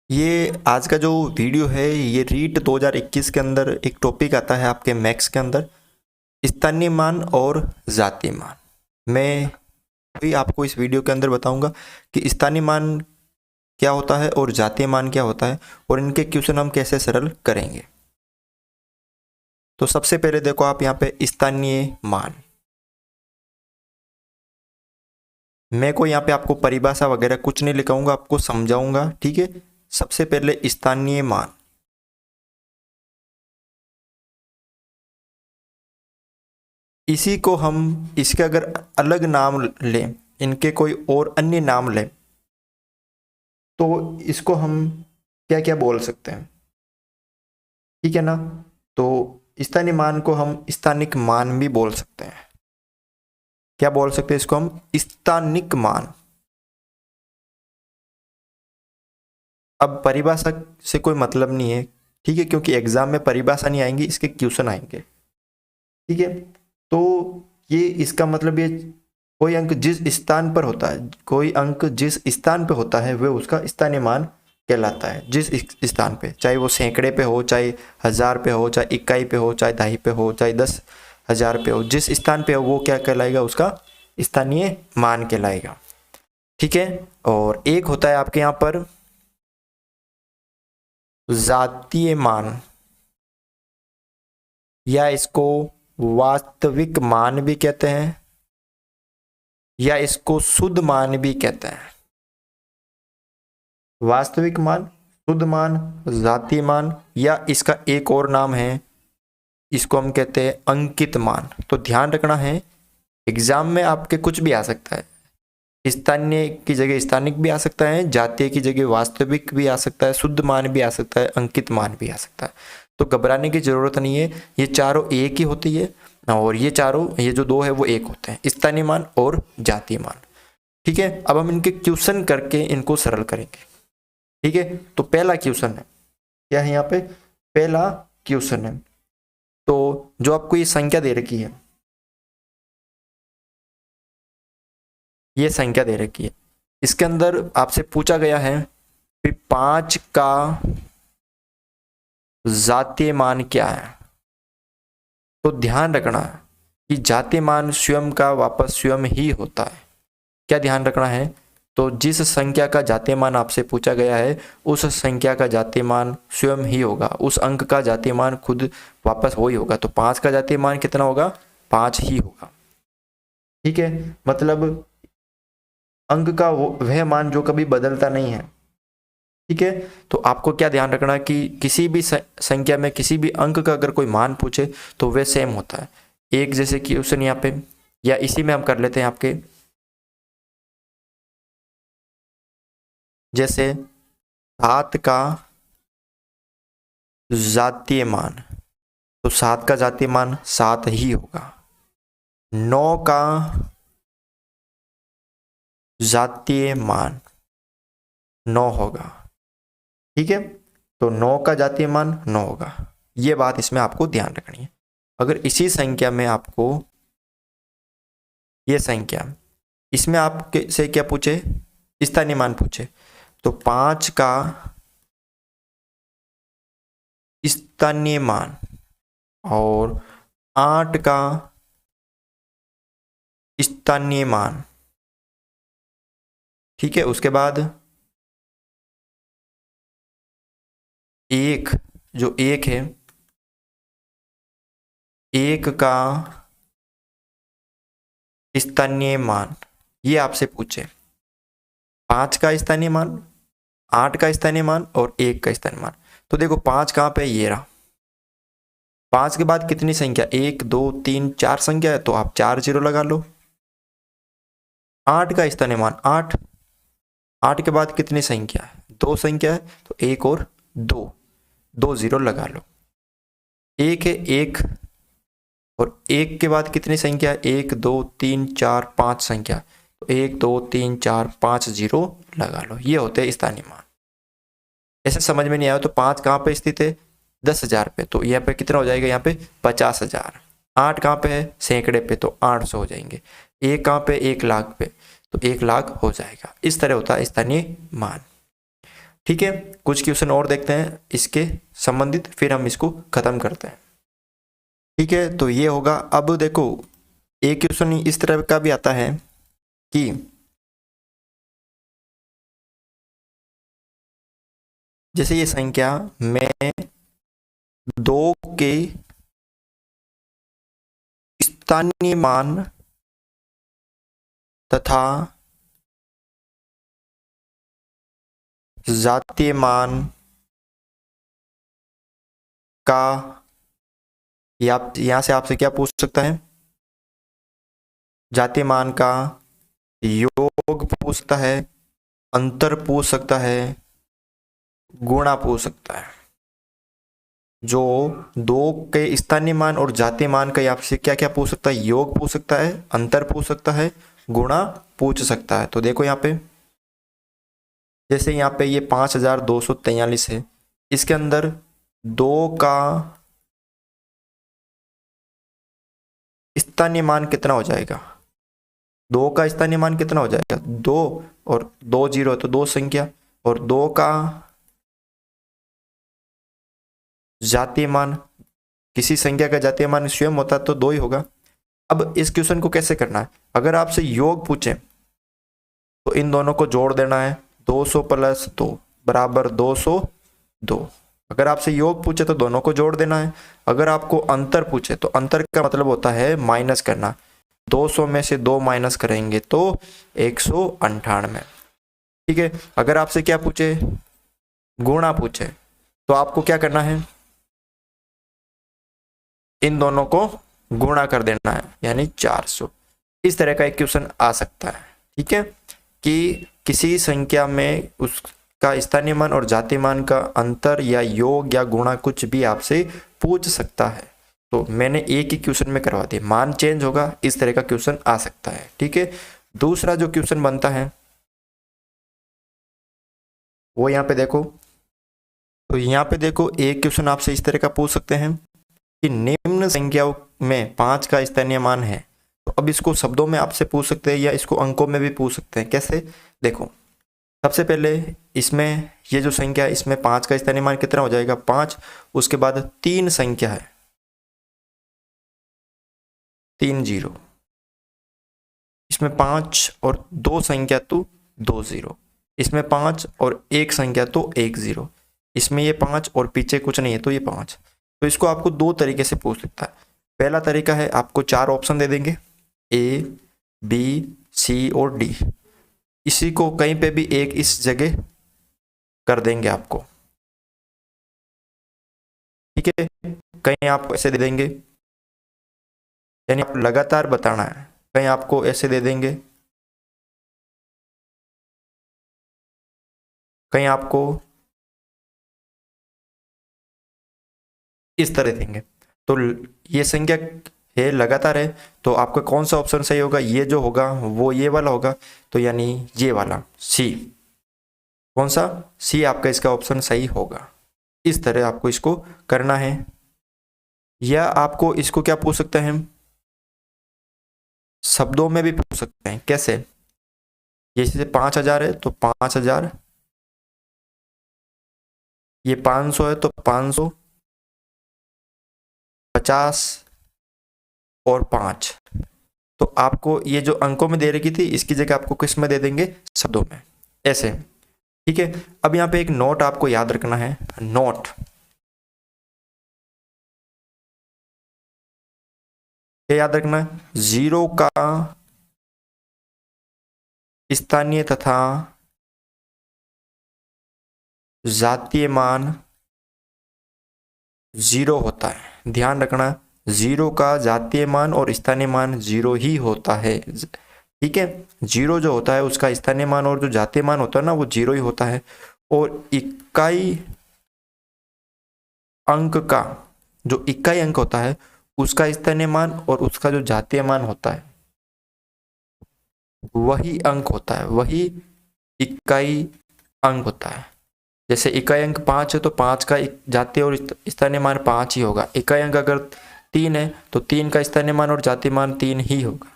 ये आज का जो वीडियो है ये रीट 2021 के अंदर एक टॉपिक आता है आपके मैथ्स के अंदर, स्थानीय मान और जातीय मान। मैं भी आपको इस वीडियो के अंदर बताऊंगा कि स्थानीय मान क्या होता है और जातीय मान क्या होता है और इनके क्वेश्चन हम कैसे सरल करेंगे। तो सबसे पहले देखो आप यहाँ पे स्थानीय मान, मैं को यहाँ पे आपको परिभाषा वगैरह कुछ नहीं लिखाऊंगा, आपको समझाऊंगा, ठीक है। सबसे पहले स्थानीय मान, इसी को हम इसके अगर अलग नाम लें, इनके कोई और अन्य नाम लें तो इसको हम क्या क्या बोल सकते हैं, ठीक है ना। तो स्थानीय मान को हम स्थानिक मान भी बोल सकते हैं। क्या बोल सकते हैं इसको हम? स्थानिक मान। अब परिभाषा से कोई मतलब नहीं है, ठीक है, क्योंकि एग्जाम में परिभाषा नहीं आएंगी, इसके क्वेश्चन आएंगे, ठीक है। तो ये इसका मतलब ये कोई अंक जिस स्थान पर होता है, कोई अंक जिस स्थान पे होता है वह उसका स्थानीय मान कहलाता है। जिस स्थान पे, चाहे वो सैकड़े पे हो, चाहे 1000 पे हो, चाहे इकाई पे हो, चाहे दहाई पे हो, चाहे 10,000 पे हो, जिस स्थान पे हो वो क्या कहलाएगा? उसका स्थानीय मान कहलाएगा, ठीक है। और एक होता है आपके यहाँ पर जातीय मान, या इसको वास्तविक मान भी कहते हैं, या इसको शुद्ध मान भी कहते हैं। वास्तविक मान, शुद्ध मान, जातीय मान, या इसका एक और नाम है, इसको हम कहते हैं अंकित मान। तो ध्यान रखना है, एग्जाम में आपके कुछ भी आ सकता है, स्थानीय की जगह स्थानिक भी आ सकता है, जातीय की जगह वास्तविक भी आ सकता है, शुद्ध मान भी आ सकता है, अंकित मान भी आ सकता है। तो घबराने की जरूरत नहीं है, ये चारों एक ही होती है, और ये चारों, ये जो दो है वो एक होते हैं, स्थानीय मान और जातीय मान, ठीक है। अब हम इनके क्वेश्चन करके इनको सरल करेंगे, ठीक है। तो पहला क्वेश्चन है, क्या है यहाँ पे? पहला क्वेश्चन है, तो जो आपको ये संख्या दे रखी है, ये संख्या दे रखी है, इसके अंदर आपसे पूछा गया है कि 5 का जातीय मान क्या है। तो ध्यान रखना कि जातीय मान स्वयं का वापस स्वयं ही होता है। क्या ध्यान रखना है? तो जिस संख्या का जातीय मान आपसे पूछा गया है उस संख्या का जातीय मान स्वयं ही होगा, उस अंक का जातीय मान खुद वापस वही होगा। तो 5 का जातीय मान कितना होगा? 5 ही होगा, ठीक है। मतलब अंक का वह मान जो कभी बदलता नहीं है, ठीक है। तो आपको क्या ध्यान रखना कि किसी भी संख्या में किसी भी अंक का अगर कोई मान पूछे तो वह सेम होता है, एक जैसे क्वेश्चन यहाँ पे, या इसी में हम कर लेते हैं आपके, जैसे 7 का जातीय मान, तो 7 का जातीय मान 7 ही होगा। 9 का जातीय मान 9 होगा, ठीक है। तो 9 का जातीय मान 9 होगा, ये बात इसमें आपको ध्यान रखनी है। अगर इसी संख्या में आपको ये संख्या, इसमें आपके से क्या पूछे? स्थानीय मान पूछे, तो 5 का स्थानीय मान और 8 का स्थानीय मान, ठीक है। उसके बाद एक, जो एक है, एक का स्थानीय मान, ये आपसे पूछे 5 का स्थानीय मान, 8 का स्थानीय मान और 1 का स्थानीय मान। तो देखो 5 कहाँ पे? ये रहा। 5 के बाद कितनी संख्या? 1 2 3 4 संख्या है, तो आप 4 जीरो लगा लो। 8 का स्थानीय मान 8, 8 के बाद कितनी संख्या है? 2 संख्या है, तो 1 और 2, 2 जीरो लगा लो। 1 है 1, और 1 के बाद कितनी संख्या है? 1 2 3 4 5 संख्या, तो 1 2 3 4 5 जीरो लगा लो। ये होते हैं स्थानीय मान। ऐसे समझ में नहीं आया तो 5 कहाँ पे स्थित है? 10,000 पे, तो यहाँ पे कितना हो जाएगा? यहाँ पे 50,000। 8 कहाँ पे है? सैकड़े पे, तो 800 हो जाएंगे। 1 कहाँ पे? 1 लाख पे, तो 1 लाख हो जाएगा। इस तरह होता है स्थानीय मान। ठीक है, कुछ क्वेश्चन और देखते हैं इसके संबंधित, फिर हम इसको खत्म करते हैं। ठीक है, तो ये होगा। अब देखो एक क्वेश्चन इस तरह का भी आता है कि जैसे ये संख्या में 2 के स्थानीय मान तथा जातीय मान का, या यहां से आपसे क्या पूछ सकता है, जातीय मान का योग पूछ सकता है, अंतर पूछ सकता है, गुणा पूछ सकता है। जो 2 के स्थानीय मान और जातीय मान का आपसे क्या क्या पूछ सकता है, योग पूछ सकता है, अंतर पूछ सकता है, गुणा पूछ सकता है। तो देखो यहाँ पे, जैसे यहाँ पे ये 5243 है, इसके अंदर 2 का स्थानीय मान कितना हो जाएगा, 2 का स्थानीय मान कितना हो जाएगा, 2 और 2 जीरो तो 2 संख्या, और 2 का जातीय मान, किसी संख्या का जातीय मान स्वयं होता तो 2 ही होगा। अब इस क्वेश्चन को कैसे करना है, अगर आपसे योग पूछे तो इन दोनों को जोड़ देना है, 200 प्लस 2 बराबर 202। अगर आपसे योग पूछे तो दोनों को जोड़ देना है। अगर आपको अंतर पूछे तो अंतर का मतलब होता है माइनस करना, 200 में से 2 माइनस करेंगे तो 198। ठीक है, अगर आपसे क्या पूछे, गुणा पूछे, तो आपको क्या करना है, इन दोनों को गुणा कर देना है, यानी 400। इस तरह का एक क्वेश्चन आ सकता है। ठीक है, कि किसी संख्या में उसका स्थानीय मान और जातीय मान का अंतर या योग या गुणा कुछ भी आपसे पूछ सकता है। तो मैंने एक ही क्वेश्चन में करवा दिया, मान चेंज होगा, इस तरह का क्वेश्चन आ सकता है। ठीक है, दूसरा जो क्वेश्चन बनता है वो यहाँ पे देखो, तो यहाँ पे देखो एक क्वेश्चन आपसे इस तरह का पूछ सकते हैं कि निम्न संख्याओं में 5 का स्थानीय मान है। तो अब इसको शब्दों में आपसे पूछ सकते हैं या इसको अंकों में भी पूछ सकते हैं। कैसे, देखो सबसे पहले इसमें ये जो संख्या है इसमें 5 का स्थानीय मान कितना हो जाएगा, 5, उसके बाद 3 संख्या है, 3 जीरो, इसमें 5 और 2 संख्या तो 2 जीरो, इसमें 5 और 1 संख्या तो 1 जीरो, इसमें ये 5 और पीछे कुछ नहीं है तो ये 5। तो इसको आपको 2 तरीके से पूछ सकता है। पहला तरीका है, आपको 4 ऑप्शन दे देंगे, ए, बी, सी और डी, इसी को कहीं पे भी एक इस जगह कर देंगे आपको। ठीक है, कहीं आपको ऐसे दे देंगे, यानी आप लगातार बताना है, कहीं आपको ऐसे दे देंगे, कहीं आपको इस तरह देंगे। तो ये संख्या है लगातार है, तो आपका कौन सा ऑप्शन सही होगा, ये जो होगा वो ये वाला होगा, तो यानी ये वाला सी, कौन सा, सी आपका इसका ऑप्शन सही होगा। इस तरह आपको इसको करना है। या आपको इसको क्या पूछ सकते हैं, शब्दों में भी पूछ सकते हैं। कैसे, जैसे 5000 है तो 5000, ये 500 है तो 500, 50 और 5। तो आपको ये जो अंकों में दे रखी थी इसकी जगह आपको किस में दे देंगे, शब्दों में, ऐसे। ठीक है, अब यहाँ पे एक नोट आपको याद रखना है, नोट, क्या याद रखना है, 0 का स्थानीय तथा जातीय मान 0 होता है। ध्यान रखना, 0 का जातीय मान और स्थानीय मान 0 ही होता है। ठीक है, 0 जो होता है उसका स्थानीय मान और जो जातीय मान होता है ना वो 0 ही होता है। और इकाई अंक का, जो इकाई अंक होता है उसका स्थानीय मान और उसका जो जातीय मान होता है वही अंक होता है, वही इकाई अंक होता है। जैसे इकाई अंक 5 है तो 5 का जातीय और स्थानीय मान 5 ही होगा। इकाई अंक अगर 3 है तो 3 का स्थानीय मान और जातीय मान 3 ही होगा।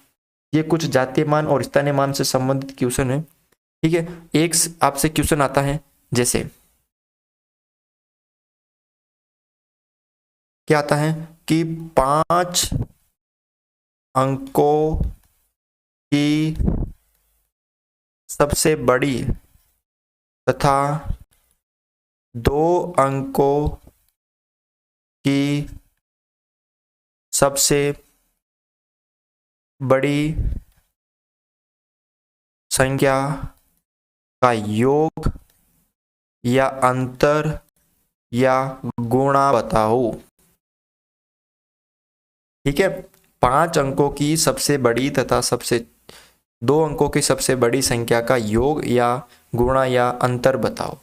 ये कुछ जातीय मान और स्थानीय मान से संबंधित क्वेश्चन है। ठीक है, एक आपसे क्वेश्चन आता है जैसे क्या आता है कि 5 अंकों की सबसे बड़ी तथा 2 अंकों की सबसे बड़ी संख्या का योग या अंतर या गुणा बताओ। ठीक है, 5 अंकों की सबसे बड़ी तथा 2 अंकों की सबसे बड़ी संख्या का योग या गुणा या अंतर बताओ।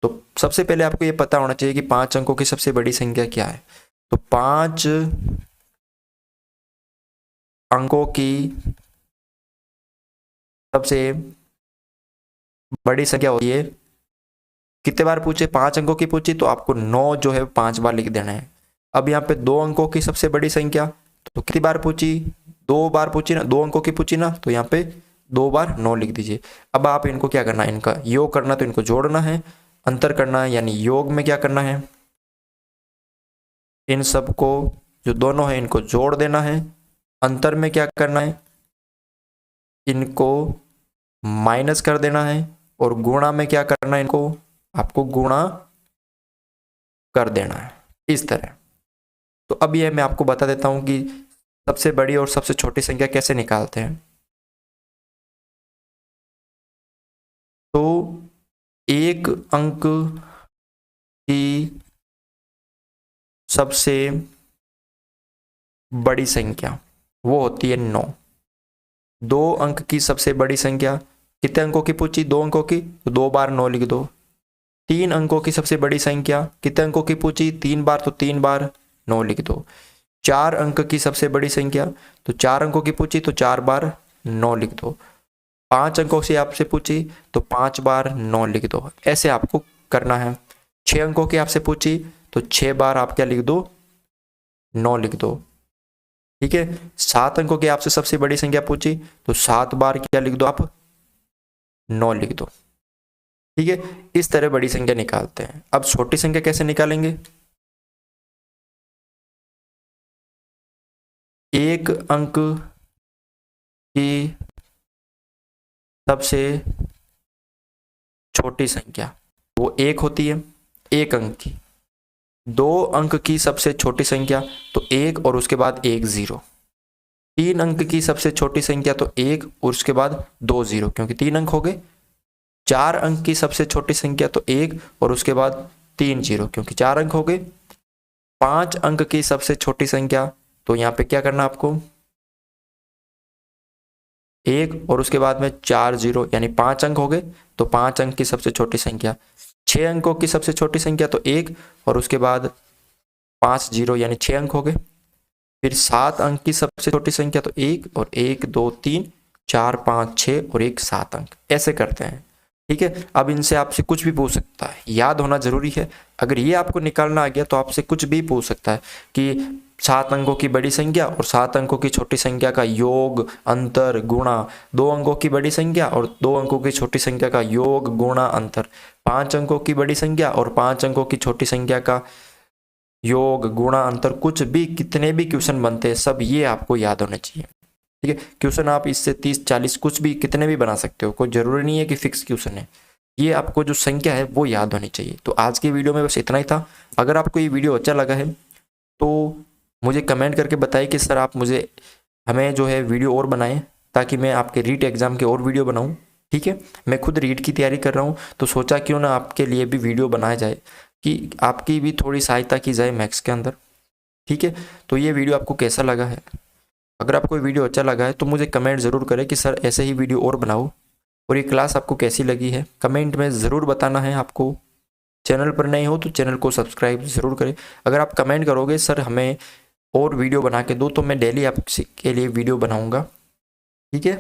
तो सबसे पहले आपको ये पता होना चाहिए कि 5 अंकों की सबसे बड़ी संख्या क्या है। तो 5 अंकों की सबसे बड़ी संख्या होती है, कितने बार पूछे, 5 अंकों की पूछी तो आपको 9 जो है 5 बार लिख देना है। अब यहाँ पे 2 अंकों की सबसे बड़ी संख्या, तो कितनी बार पूछी, 2 बार पूछी ना, 2 अंकों की पूछी ना, तो यहाँ पे 2 बार 9 लिख दीजिए। अब आप इनको क्या करना है, इनका योग करना, तो इनको जोड़ना है, अंतर करना है, यानी योग में क्या करना है, इन सबको जो दोनों है इनको जोड़ देना है। अंतर में क्या करना है, इनको माइनस कर देना है। और गुणा में क्या करना है, इनको आपको गुणा कर देना है, इस तरह। तो अब ये मैं आपको बता देता हूं कि सबसे बड़ी और सबसे छोटी संख्या कैसे निकालते हैं। तो 1 अंक की सबसे बड़ी संख्या वो होती है 9। 2 अंक की सबसे बड़ी संख्या, कितने अंकों की पूछी, 2 अंकों की, तो 2 बार 9 लिख दो। 3 अंकों की सबसे बड़ी संख्या, कितने अंकों की पूछी, 3 बार, तो 3 बार 9 लिख दो। 4 अंक की सबसे बड़ी संख्या, तो 4 अंकों की पूछी तो 4 बार 9 लिख दो। 5 अंकों से आपसे पूछी तो 5 बार 9 लिख दो। ऐसे आपको करना है। 6 अंकों की आपसे पूछी तो 6 बार आप क्या लिख दो, 9 लिख दो। ठीक है, 7 अंकों की आपसे सबसे बड़ी संख्या पूछी तो 7 बार क्या लिख दो आप, 9 लिख दो। ठीक है, इस तरह बड़ी संख्या निकालते हैं। अब छोटी संख्या कैसे निकालेंगे, 1 अंक की सबसे छोटी संख्या वो 1 होती है, 1 अंक की। 2 अंक की सबसे छोटी संख्या तो 1 और उसके बाद 1 0। 3 अंक की सबसे छोटी संख्या तो 1 और उसके बाद 2 0, क्योंकि 3 अंक हो गए। 4 अंक की सबसे छोटी संख्या तो 1 और उसके बाद 3 0, क्योंकि 4 अंक हो गए। 5 अंक की सबसे छोटी संख्या, तो यहाँ पे क्या करना आपको, 1 और उसके बाद में 4 0, यानी 5 अंक हो गए। तो 5 अंक की सबसे छोटी संख्या। 6 अंकों की सबसे छोटी संख्या तो 1 और उसके बाद 5 0, यानी 6 अंक हो गए। फिर 7 अंक की सबसे छोटी संख्या तो 1 और 1 2 3 4 5 6 और 1 7 अंक। ऐसे करते हैं। ठीक है, अब इनसे आपसे कुछ भी पूछ सकता है, याद होना जरूरी है। अगर ये आपको निकालना आ गया तो आपसे कुछ भी पूछ सकता है कि 7 अंकों की बड़ी संख्या और 7 अंकों की छोटी संख्या का योग, अंतर, गुणा। 2 अंकों की बड़ी संख्या और 2 अंकों की छोटी संख्या का योग, गुणा, अंतर। 5 अंकों की बड़ी संख्या और 5 अंकों की छोटी संख्या का योग, गुणा, अंतर। कुछ भी, कितने भी क्वेश्चन बनते हैं सब ये आपको याद होने चाहिए। ठीक है, क्वेश्चन आप इससे 30 40 कुछ भी, कितने भी बना सकते हो, कोई जरूरी नहीं है कि फिक्स क्वेश्चन है। ये आपको जो संख्या है वो याद होनी चाहिए। तो आज की वीडियो में बस इतना ही था। अगर आपको ये वीडियो अच्छा लगा है तो मुझे कमेंट करके बताइए कि सर आप हमें जो है वीडियो और बनाएं, ताकि मैं आपके रीट एग्जाम के और वीडियो बनाऊं। ठीक है, मैं खुद रीट की तैयारी कर रहा हूं, तो सोचा क्यों ना आपके लिए भी वीडियो बनाया जाए, कि आपकी भी थोड़ी सहायता की जाए मैथ्स के अंदर। ठीक है, तो ये वीडियो आपको कैसा लगा है, अगर आपको ये वीडियो अच्छा लगा है तो मुझे कमेंट ज़रूर करें कि सर ऐसे ही वीडियो और बनाओ। और ये क्लास आपको कैसी लगी है कमेंट में ज़रूर बताना है आपको। चैनल पर नए हो तो चैनल को सब्सक्राइब ज़रूर करें। अगर आप कमेंट करोगे सर हमें और वीडियो बना के दो, तो मैं डेली आपके लिए वीडियो बनाऊंगा। ठीक है।